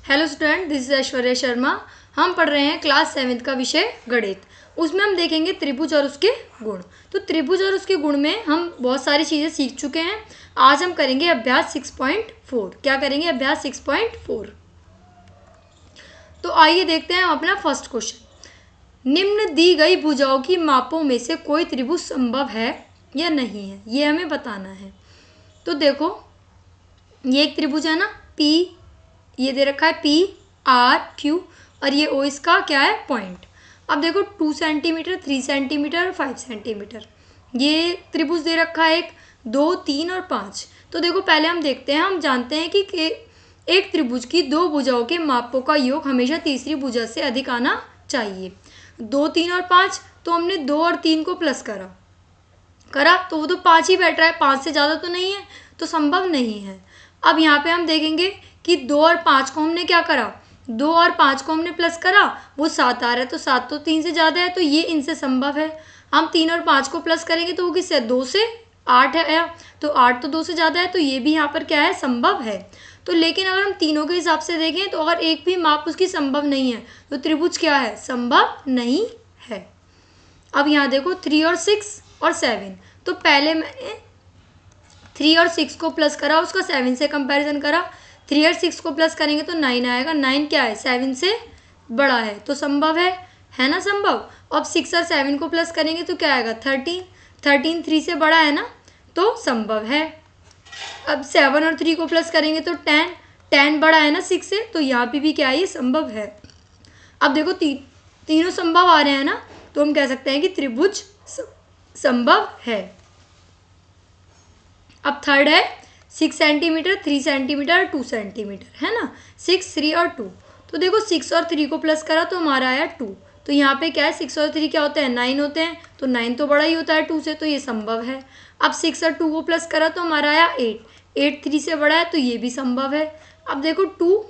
Hello student, this is Aishwarya Sharma. हम पढ़ रहे हैं क्लास 7 का विषय गणित। उसमें हम देखेंगे त्रिभुज और उसके गुण। तो त्रिभुज और उसके गुण में हम बहुत सारी चीज़ें सीख चुके हैं। आज हम करेंगे अभ्यास 6.4। क्या करेंगे? अभ्यास 6.4। तो आइए देखते हैं हम अपना फर्स्ट क्वेश्चन। निम्न दी गई भुजाओं की मापों में से कोई त्रिभुज संभव है या नहीं है, ये हमें बताना है। तो देखो, ये एक त्रिभुज है ना, पी, ये दे रखा है पी आर क्यू, और ये ओ इसका क्या है? पॉइंट। अब देखो 2 सेंटीमीटर, 3 सेंटीमीटर और 5 सेंटीमीटर ये त्रिभुज दे रखा है, 1, 2, 3 और 5। तो देखो पहले हम देखते हैं, हम जानते हैं कि एक त्रिभुज की दो भुजाओं के मापों का योग हमेशा तीसरी भुजा से अधिक आना चाहिए। 2, 3 और 5, तो हमने 2 और 3 को प्लस करा तो वो तो 5 ही बैठ रहा है, 5 से ज़्यादा तो नहीं है, तो संभव नहीं है। अब यहाँ पे हम देखेंगे कि 2 और 5 को हमने क्या करा, 2 और 5 को हमने प्लस करा, वो 7 आ रहा है, तो 7 तो 3 से ज़्यादा है, तो ये इनसे संभव है। हम 3 और 5 को प्लस करेंगे तो वो किससे? 2 से 8 है, तो 8 तो 2 से ज़्यादा है, तो ये भी यहाँ पर क्या है? संभव है। तो लेकिन अगर हम तीनों के हिसाब से देखें तो अगर एक भी माप उसकी संभव नहीं है तो त्रिभुज क्या है? संभव नहीं है। अब यहाँ देखो 3 और 6 और 7, तो पहले मैंने 3 और 6 को प्लस करा, उसका 7 से कंपैरिजन करा। 3 और 6 को प्लस करेंगे तो 9 आएगा। 9 क्या है? 7 से बड़ा है, तो संभव है ना संभव। अब 6 और 7 को प्लस करेंगे तो क्या आएगा? 13। 13 3 से बड़ा है ना, तो संभव है। अब 7 और 3 को प्लस करेंगे तो 10। 10 बड़ा है ना 6 से, तो यहाँ पे भी क्या है? ये संभव है। अब देखो तीनों संभव आ रहे हैं ना, तो हम कह सकते हैं कि त्रिभुज संभव है। अब थर्ड है 6 सेंटीमीटर, 3 सेंटीमीटर और 2 सेंटीमीटर, है ना, 6, 3 और 2। तो देखो 6 और 3 को प्लस करा तो हमारा आया 2। तो यहाँ पे क्या है? 6 और 3 क्या होते हैं? 9 होते हैं, तो 9 तो बड़ा ही होता है 2 से, तो ये संभव है। अब 6 और 2 को प्लस करा तो हमारा आया 8। 8 3 से बड़ा है, तो ये भी संभव है। अब देखो 2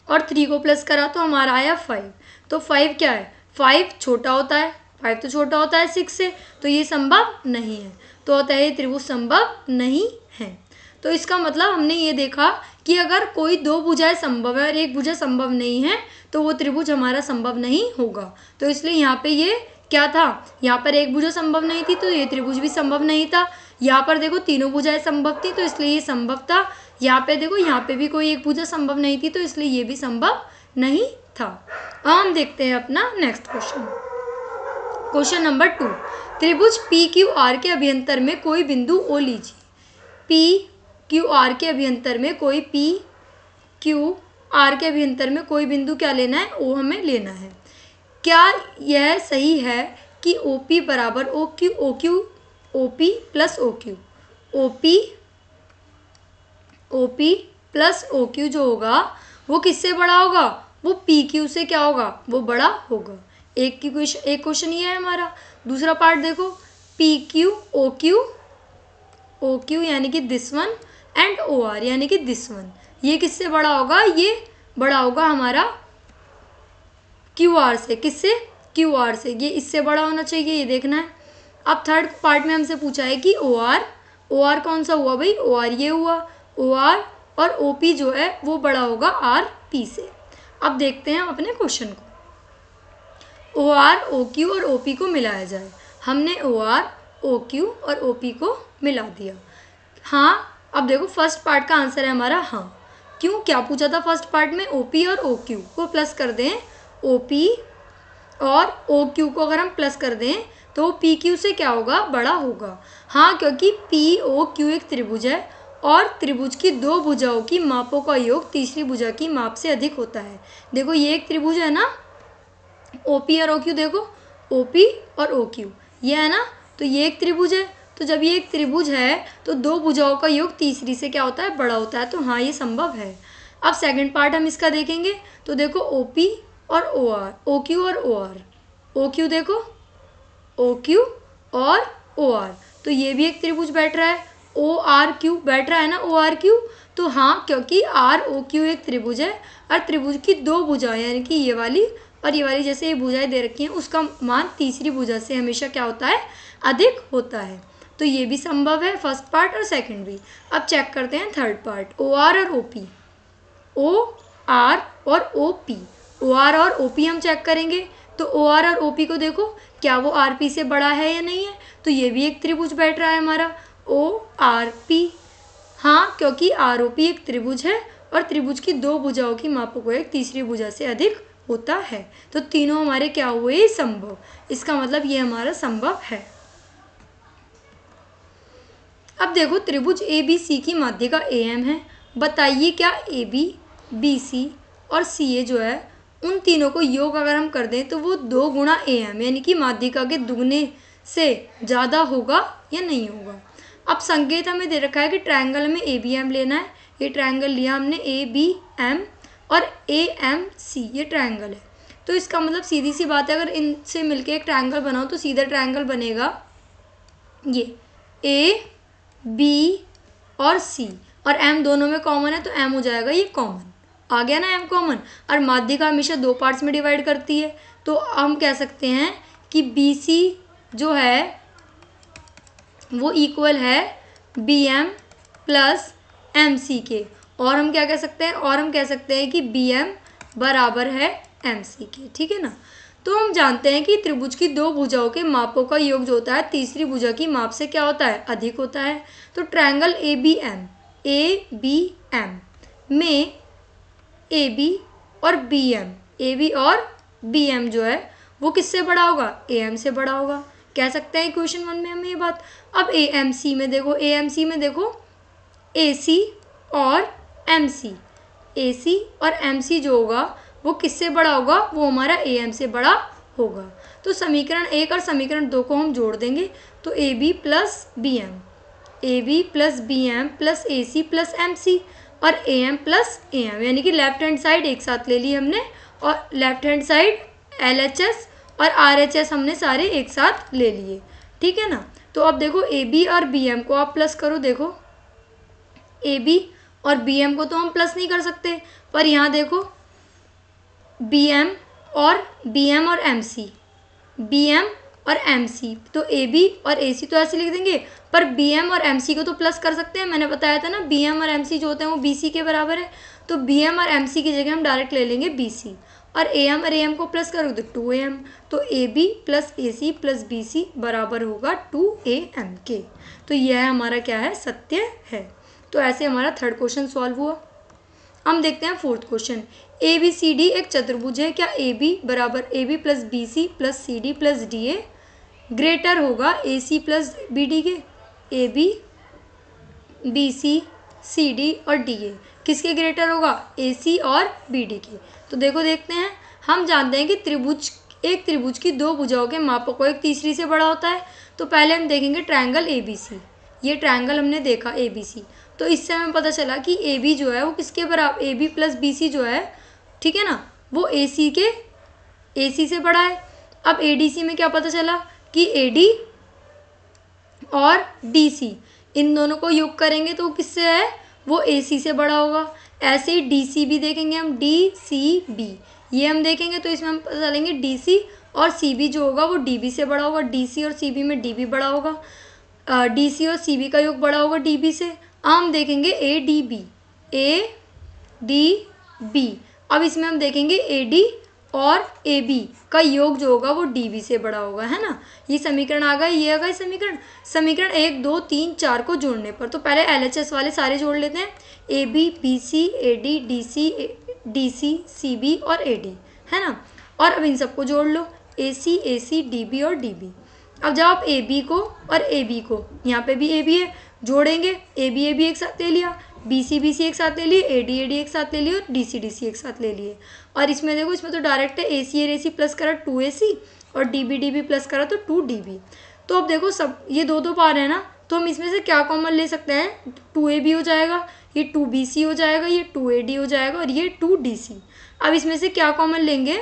और 3 को प्लस करा तो हमारा आया 5। तो 5 क्या है? 5 छोटा होता है, 5 तो छोटा होता है 6 से, तो ये संभव नहीं है। तो होता है ये त्रिभुज संभव नहीं है। तो इसका मतलब हमने ये देखा कि अगर कोई दो भुजाएं संभव है और एक भुजा संभव नहीं है तो वो त्रिभुज हमारा संभव नहीं होगा। तो इसलिए यहाँ पे ये क्या था? यहाँ पर एक भुजा संभव नहीं थी, तो ये त्रिभुज भी संभव नहीं था। यहाँ पर देखो तीनों भुजाएं संभव थी, तो इसलिए ये संभव था। यहाँ पे देखो, यहाँ पे भी कोई एक भुजा संभव नहीं थी, तो इसलिए ये भी संभव नहीं था। अब हम देखते हैं अपना नेक्स्ट क्वेश्चन। Question number 2। त्रिभुज पी क्यू आर के अभ्यंतर में कोई बिंदु ओ लीजिए। पी क्यू आर के अभ्यंतर में कोई कोई बिंदु क्या लेना है? ओ हमें लेना है। क्या यह सही है कि ओ पी बराबर O P plus O Q? O P plus O Q जो होगा वो किससे बड़ा होगा? वो पी क्यू से क्या होगा? वो बड़ा होगा। एक क्वेश्चन ये है हमारा। दूसरा पार्ट देखो, पी क्यू ओ क्यू यानी कि this one, and O R यानी कि दिस वन, ये किससे बड़ा होगा? ये बड़ा होगा हमारा क्यू आर से। किससे? क्यू आर से। ये इससे बड़ा होना चाहिए, ये देखना है। अब थर्ड पार्ट में हमसे पूछा है कि ओ आर कौन सा हुआ भाई? ओ आर ये हुआ ओ आर, और ओ पी जो है वो बड़ा होगा आर पी से। अब देखते हैं हम अपने क्वेश्चन को। ओ आर, ओ क्यू और ओ पी को मिलाया जाए। हमने ओ आर, ओ क्यू और ओ पी को मिला दिया। हाँ, अब देखो फर्स्ट पार्ट का आंसर है हमारा हाँ। क्यों? क्या पूछा था फर्स्ट पार्ट में? ओ पी और ओ क्यू को प्लस कर दें, ओ पी और ओ क्यू को अगर हम प्लस कर दें तो पी क्यू से क्या होगा? बड़ा होगा। हाँ, क्योंकि पी ओ क्यू एक त्रिभुज है और त्रिभुज की दो भुजाओं की मापों का योग तीसरी भुजा की माप से अधिक होता है। देखो ये एक त्रिभुज है ना, ओ पी और ओ क्यू, देखो ओ पी और ओ क्यू ये है ना, तो ये एक त्रिभुज है। तो जब ये एक त्रिभुज है तो दो भुजाओं का योग तीसरी से क्या होता है? बड़ा होता है। तो हाँ, ये संभव है। अब सेकंड पार्ट हम इसका देखेंगे। तो देखो ओ पी और ओ आर, ओ क्यू और ओ आर, ओ क्यू देखो, ओ क्यू और ओ आर, तो ये भी एक त्रिभुज बैठ रहा है। ओ आर क्यू बैठ रहा है ना, ओ आर क्यू। तो हाँ, क्योंकि आर ओ क्यू एक त्रिभुज है और त्रिभुज की दो भुजाएं यानी कि ये वाली और ये वाली, जैसे ये भुजाएं दे रखी हैं, उसका मान तीसरी भुजा से हमेशा क्या होता है? अधिक होता है। तो ये भी संभव है, फर्स्ट पार्ट और सेकंड भी। अब चेक करते हैं थर्ड पार्ट, ओ आर और ओ पी। ओ आर और ओ पी। ओ आर और ओ पी हम चेक करेंगे, तो ओ आर और ओ पी को देखो क्या वो आर पी से बड़ा है या नहीं है, तो ये भी एक त्रिभुज बैठ रहा है हमारा ओ आर पी। हाँ, क्योंकि आर ओ पी एक त्रिभुज है और त्रिभुज की दो भुजाओं की मापों एक तीसरी भुजा से अधिक होता है, तो तीनों हमारे क्या हुए, संभव। इसका मतलब ये हमारा संभव है। अब देखो त्रिभुज ए बी सी की माध्यिका ए एम है। बताइए क्या ए बी, बी सी और सी ए जो है उन तीनों को योग अगर हम कर दें तो वो 2 गुणा ए एम यानी कि माध्यिका के दुगने से ज़्यादा होगा या नहीं होगा। अब संकेत हमें दे रखा है कि ट्रायंगल में ए बी एम लेना है। ये ट्रायंगल लिया हमने ए बी एम और ए एम सी, ये ट्रायंगल है। तो इसका मतलब सीधी सी बात है, अगर इनसे मिलके एक ट्रायंगल बनाओ तो सीधा ट्रायंगल बनेगा ये ए बी और सी, और एम दोनों में कॉमन है तो एम हो जाएगा ये कॉमन, आ गया ना एम कॉमन। और माध्यिका हमेशा 2 पार्ट्स में डिवाइड करती है, तो हम कह सकते हैं कि बी सी जो है वो इक्वल है B M plus M C के, और हम क्या कह सकते हैं, और हम कह सकते हैं कि बी एम बराबर है एम सी के, ठीक है ना। तो हम जानते हैं कि त्रिभुज की 2 भुजाओं के मापों का योग जो होता है तीसरी भुजा की माप से क्या होता है, अधिक होता है। तो ट्रायंगल ए बी एम में ए बी और बी एम, ए बी और बी एम जो है वो किससे बड़ा होगा, ए एम से बड़ा होगा। कह सकते हैं क्वेश्चन 1 में हम ये बात। अब ए एम सी में देखो, ए एम सी में देखो ए सी और एम सी, ए सी और एम सी जो होगा वो किससे बड़ा होगा, वो हमारा ए एम से बड़ा होगा। तो समीकरण 1 और समीकरण 2 को हम जोड़ देंगे, तो A B plus B M, A B plus B M plus A C plus M C और A M plus A M, यानी कि लेफ्ट हैंड साइड एक साथ ले ली हमने और left hand side L H S और आर एच एस हमने सारे एक साथ ले लिए, ठीक है ना। तो अब देखो ए बी और बी एम को आप प्लस करो, देखो ए बी और बी एम को तो हम प्लस नहीं कर सकते, पर यहाँ देखो बी एम और एम सी, बी एम और एम सी, तो ए बी और ए सी तो ऐसे लिख देंगे, पर बी एम और एम सी को तो प्लस कर सकते हैं। मैंने बताया था ना बी एम और एम सी जो होते हैं वो बी सी के बराबर है, तो बी एम और एम सी की जगह हम डायरेक्ट ले लेंगे बी सी, और ए एम को प्लस करोगे तो 2 ए एम, तो A B plus A C plus B C बराबर होगा 2 ए एम के। तो यह हमारा क्या है, सत्य है। तो ऐसे हमारा 3rd क्वेश्चन सॉल्व हुआ। हम देखते हैं 4th question. A B C D एक चतुर्भुज है, क्या ए बी बराबर A B plus B C plus C D plus D A greater होगा A C plus B D के। A B, B C, C D और D A किसके greater होगा, ए सी और बी डी के। तो देखो देखते हैं, हम जानते हैं कि एक त्रिभुज की 2 भुजाओं के मापों को एक तीसरी से बड़ा होता है। तो पहले हम देखेंगे ट्रायंगल ए बी सी, ये ट्रायंगल हमने देखा ए बी सी, तो इससे हमें पता चला कि ए बी जो है वो किसके बराबर, A B plus B C जो है, ठीक है ना, वो ए सी से बड़ा है। अब ए डी सी में क्या पता चला कि ए डी और डी सी इन दोनों को योग करेंगे तो किससे है, वो ए सी से बड़ा होगा। ऐसे ही डी सी भी देखेंगे हम, डी सी बी ये हम देखेंगे तो इसमें हम पता चलेंगे डी सी और सी बी जो होगा वो डी बी से बड़ा होगा, डी सी और सी बी में डी बी बड़ा होगा, डी सी और सी बी का योग बड़ा होगा डी बी से। हम देखेंगे ए डी बी, अब इसमें हम देखेंगे ए डी और ए बी का योग जो होगा वो डी बी से बड़ा होगा, है ना। ये समीकरण आ गया, ये आ गया समीकरण 1 2 3 4 को जोड़ने पर। तो पहले एल एच एस वाले सारे जोड़ लेते हैं, A B, B C, A D, D C, C B और ए डी, है ना। और अब इन सबको जोड़ लो, ए सी, डी बी और डी बी। अब जब आप ए बी को और ए बी को, यहाँ पे भी ए बी है, जोड़ेंगे, ए बी एक साथ ले लिया, बी सी एक साथ ले लिए, ए डी एक साथ ले लिए और डी सी एक साथ ले लिए। और इसमें देखो, इसमें तो डायरेक्ट है ए सी और ए सी प्लस करा 2 ए सी और डी बी प्लस करा तो 2 डी बी। तो अब देखो सब ये 2 पार है ना, तो हम इसमें से क्या कॉमन ले सकते हैं, 2 ए बी हो जाएगा, ये 2 बी सी हो जाएगा, ये 2 ए डी हो जाएगा और ये 2 डी सी। अब इसमें से क्या कॉमन लेंगे,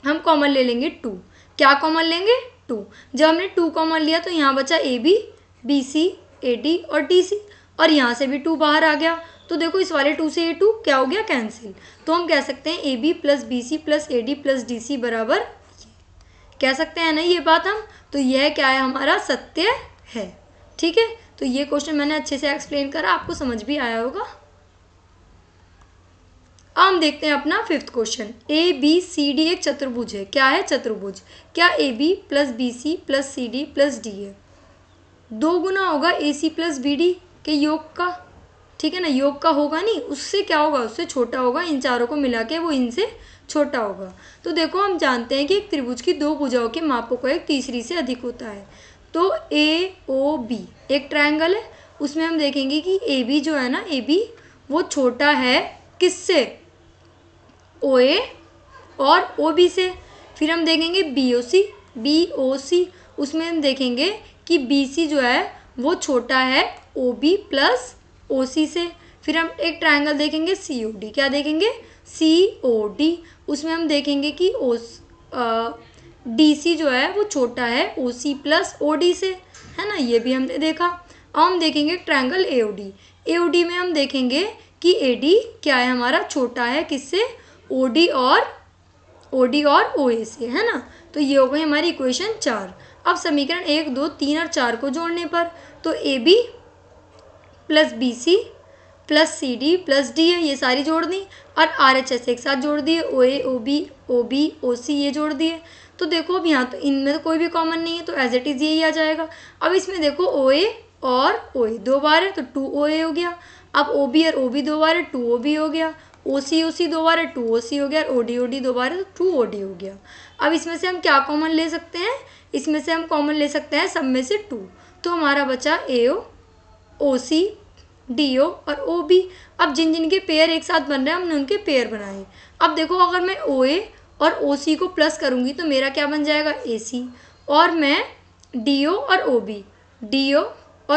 हम कॉमन ले लेंगे 2। क्या कॉमन लेंगे, 2। जब हमने 2 कॉमन लिया तो यहाँ बचा A B, B C, A D और डी सी, और यहाँ से भी 2 बाहर आ गया। तो देखो इस वाले 2 से ये 2 क्या हो गया, कैंसिल। तो हम कह सकते हैं A B plus B C plus A D plus D C बराबर, कह सकते हैं ना ये बात हम। तो यह क्या है, हमारा सत्य है, ठीक है। तो ये क्वेश्चन मैंने अच्छे से एक्सप्लेन करा, आपको समझ भी आया होगा। अब हम देखते हैं अपना fifth question. A B C D एक चतुर्भुज है। क्या है? चतुर्भुज। क्या A B plus B C plus C D plus D है? 2 गुना होगा A C plus B D के योग का, ठीक है ना। योग का होगा नहीं, उससे क्या होगा? उससे छोटा होगा। इन चारों को मिला के वो इनसे छोटा होगा। तो देखो हम जानते हैं कि एक त्रिभुज की 2 भुजाओं के मापों का एक तीसरी से अधिक होता है। तो ए ओ बी एक ट्रायंगल है, उसमें हम देखेंगे कि ए बी जो है ना, ए बी वो छोटा है किससे? ओ ए और ओ बी से। फिर हम देखेंगे बी ओ सी, उसमें हम देखेंगे कि बी सी जो है वो छोटा है ओ बी प्लस ओ सी से। फिर हम एक ट्रायंगल देखेंगे सी ओ डी। क्या देखेंगे? सी ओ डी, उसमें हम देखेंगे कि डी सी जो है वो छोटा है ओ सी प्लस ओ डी से, है ना। ये भी हमने देखा। अब हम देखेंगे triangle A O D. A O D में हम देखेंगे कि ए डी क्या है हमारा? छोटा है किससे? ओ डी और ओ ए से, है ना। तो ये हो गई हमारी इक्वेशन 4। अब समीकरण 1, 2, 3 और 4 को जोड़ने पर तो A B plus B C plus C D plus D है, ये सारी जोड़ दी। और आर एच एस एक साथ जोड़ दिए, ओ ए ओ बी ओ सी ये जोड़ दिए। तो देखो अब यहाँ तो इनमें तो कोई भी कॉमन नहीं है, तो एज इट इज़ यही आ जाएगा। अब इसमें देखो ओ ए और ओ ए 2 बार है तो 2 ओ ए हो गया। अब ओ बी और ओ बी 2 बार है 2 ओ बी हो गया। ओ सी 2 बार है 2 ओ सी हो गया। और ओ डी 2 बार है तो 2 ओ डी हो गया। अब इसमें से हम क्या कॉमन ले सकते हैं? इसमें से हम कॉमन ले सकते हैं सब में से 2। तो हमारा बचा ए ओ सी डी ओ और ओ बी। अब जिन जिन के पेयर एक साथ बन रहे हैं हमने उनके पेयर बनाए। अब देखो अगर मैं ओ ए और ओ सी को प्लस करूँगी तो मेरा क्या बन जाएगा? ए सी। और मैं डी ओ और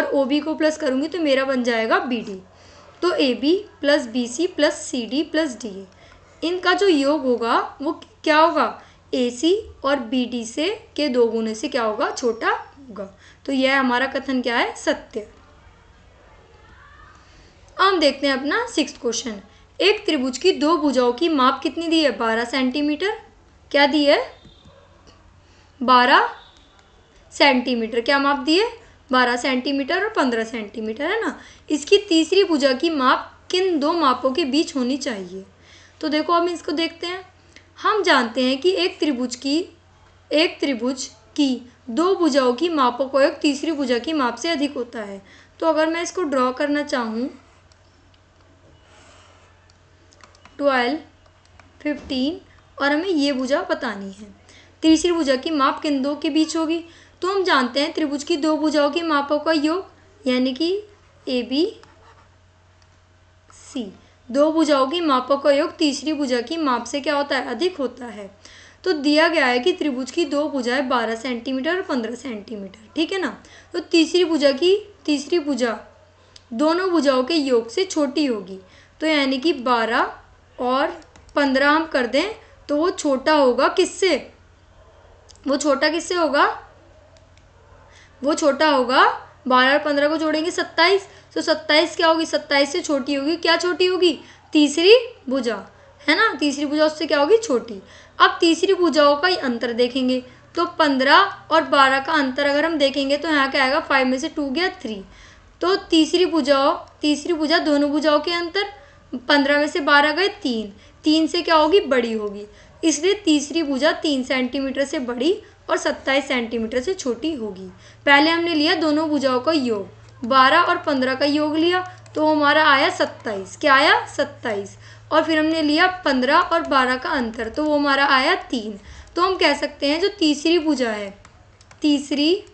ओ बी को प्लस करूँगी तो मेरा बन जाएगा बी डी। तो A B plus B C plus C D plus D A, इनका जो योग होगा वो क्या होगा? ए सी और बी डी से के 2 गुने से क्या होगा? छोटा होगा। तो यह हमारा कथन क्या है? सत्य। हम देखते हैं अपना 6th क्वेश्चन। एक त्रिभुज की 2 भुजाओं की माप कितनी दी है? 12 सेंटीमीटर। क्या दी है? 12 सेंटीमीटर। क्या माप दी है? 12 सेंटीमीटर और 15 सेंटीमीटर, है ना। इसकी तीसरी भुजा की माप किन 2 मापों के बीच होनी चाहिए? तो देखो हम इसको देखते हैं। हम जानते हैं कि एक त्रिभुज की 2 भुजाओं की मापों का योग तीसरी भुजा की माप से अधिक होता है। तो अगर मैं इसको ड्रॉ करना चाहूँ 12, 15 और हमें ये भुजा बतानी है, तीसरी भुजा की माप किन 2 के बीच होगी? तो हम जानते हैं त्रिभुज की 2 भुजाओं की मापों का योग, यानी कि ए बी सी, 2 भुजाओं की मापों का योग तीसरी भुजा की माप से क्या होता है? अधिक होता है। तो दिया गया है कि त्रिभुज की 2 भुजाएं 12 सेंटीमीटर और 15 सेंटीमीटर, ठीक है ना। तो तीसरी भुजा दोनों भुजाओं के योग से छोटी होगी। तो यानी कि 12 और 15 हम कर दें तो वो छोटा होगा किससे? वो छोटा किससे होगा? वो छोटा होगा 12 और 15 को जोड़ेंगे 27। तो 27 क्या होगी? 27 से छोटी होगी। क्या छोटी होगी? तीसरी भुजा, है ना। तीसरी भुजा उससे क्या होगी? छोटी। अब तीसरी भुजाओं का अंतर देखेंगे तो 15 और 12 का अंतर अगर हम देखेंगे तो यहाँ क्या आएगा? 5 में से 2 गया 3। तो तीसरी भुजा दोनों भुजाओं के अंतर 15 में से 12 गए 3 से क्या होगी? बड़ी होगी। इसलिए तीसरी भुजा 3 सेंटीमीटर से बड़ी और 27 सेंटीमीटर से छोटी होगी। पहले हमने लिया दोनों भुजाओं का योग, 12 और 15 का योग लिया तो हमारा आया 27। क्या आया? 27। और फिर हमने लिया 15 और 12 का अंतर तो वो हमारा आया 3। तो हम कह सकते हैं जो तीसरी भुजा है, तीसरी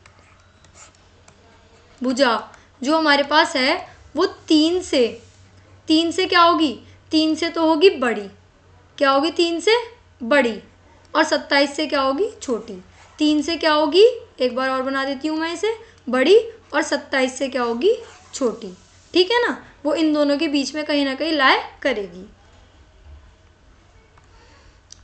भुजा जो हमारे पास है वो 3 से क्या होगी? 3 से तो होगी बड़ी। क्या होगी? 3 से बड़ी। और 27 से क्या होगी? छोटी। 3 से क्या होगी? एक बार और बना देती हूँ मैं इसे, बड़ी। और 27 से क्या होगी? छोटी। ठीक है ना। वो इन दोनों के बीच में कहीं ना कहीं लाए करेगी।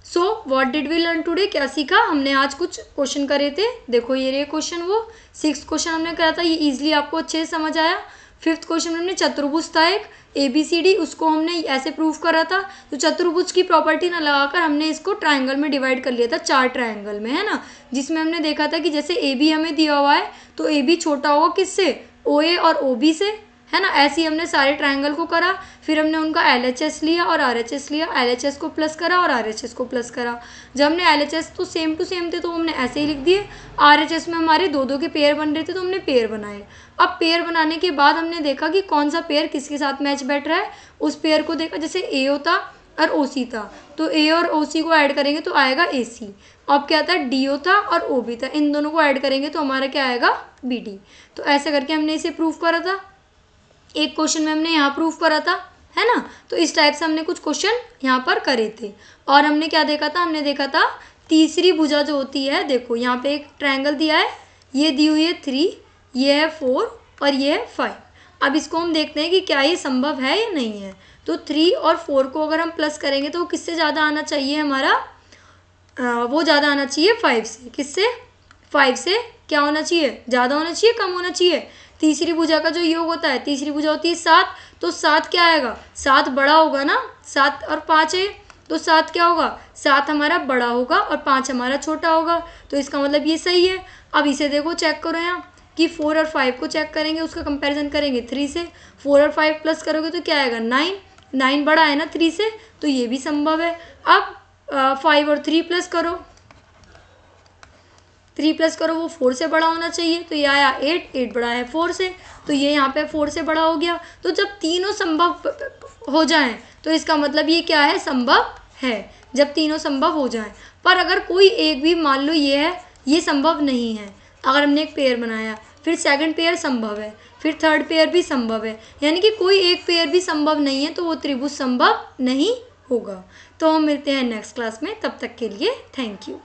So what did we learn today? क्या सीखा हमने? आज कुछ क्वेश्चन करे थे। देखो ये रहे क्वेश्चन, वो 6th क्वेश्चन हमने करा था, ये इजीली आपको अच्छे से समझ आया। 5th क्वेश्चन में हमने चतुर्भुज था एक ABCD, उसको हमने ऐसे प्रूव करा था। तो चतुर्भुज की प्रॉपर्टी ना लगाकर हमने इसको ट्रायंगल में डिवाइड कर लिया था, 4 ट्रायंगल में, है ना। जिसमें हमने देखा था कि जैसे AB हमें दिया हुआ है तो AB छोटा होगा किससे? OA और OB से, है ना। ऐसे ही हमने सारे ट्रायंगल को करा, फिर हमने उनका LHS लिया और RHS लिया, LHS को प्लस करा और RHS को प्लस करा। जब हमने LHS तो सेम टू सेम थे तो हमने ऐसे ही लिख दिए, RHS में हमारे दो दो के पेयर बन रहे थे तो हमने पेयर बनाए। अब पेयर बनाने के बाद हमने देखा कि कौन सा पेयर किसके साथ मैच बैठ रहा है, उस पेयर को देखा। जैसे A होता और OC था तो A और OC को ऐड करेंगे तो आएगा AC। अब क्या था, DO था और OB था, इन दोनों को ऐड करेंगे तो हमारा क्या आएगा, BD। तो ऐसे करके हमने इसे प्रूफ करा था। एक क्वेश्चन में हमने यहाँ प्रूफ करा था, है ना। तो इस टाइप से हमने कुछ क्वेश्चन यहाँ पर करे थे। और हमने क्या देखा था, हमने देखा था तीसरी भुजा जो होती है, देखो यहाँ पे एक ट्रायंगल दिया है, ये दी हुई है 3, ये है 4 और ये है 5। अब इसको हम देखते हैं कि क्या ये संभव है या नहीं है। तो 3 और 4 को अगर हम प्लस करेंगे तो वो किससे ज़्यादा आना चाहिए हमारा, वो ज़्यादा आना चाहिए 5 से। किससे, 5 से क्या होना चाहिए, ज़्यादा होना चाहिए, कम होना चाहिए। तीसरी भुजा का जो योग होता है, तीसरी भुजा होती है 7, तो 7 क्या आएगा, 7 बड़ा होगा ना, 7 और 5 है तो 7 क्या होगा, 7 हमारा बड़ा होगा और 5 हमारा छोटा होगा। तो इसका मतलब ये सही है। अब इसे देखो, चेक करो यहाँ कि 4 और 5 को चेक करेंगे, उसका कंपैरिजन करेंगे 3 से। 4 और 5 प्लस करोगे तो क्या आएगा, 9। 9 बड़ा है ना 3 से, तो ये भी संभव है। अब 5 और 3 प्लस करो, 3 प्लस करो, वो 4 से बड़ा होना चाहिए, तो ये आया 8। 8 बड़ा है 4 से, तो ये यहाँ पे 4 से बड़ा हो गया। तो जब तीनों संभव हो जाएं तो इसका मतलब ये क्या है, संभव है, जब तीनों संभव हो जाएं। पर अगर कोई एक भी, मान लो ये है, ये संभव नहीं है। अगर हमने एक पेयर बनाया, फिर सेकंड पेयर संभव है, फिर थर्ड पेयर भी संभव है, यानी कि कोई एक पेयर भी संभव नहीं है, तो वो त्रिभुज संभव नहीं होगा। तो हम मिलते हैं नेक्स्ट क्लास में, तब तक के लिए थैंक यू।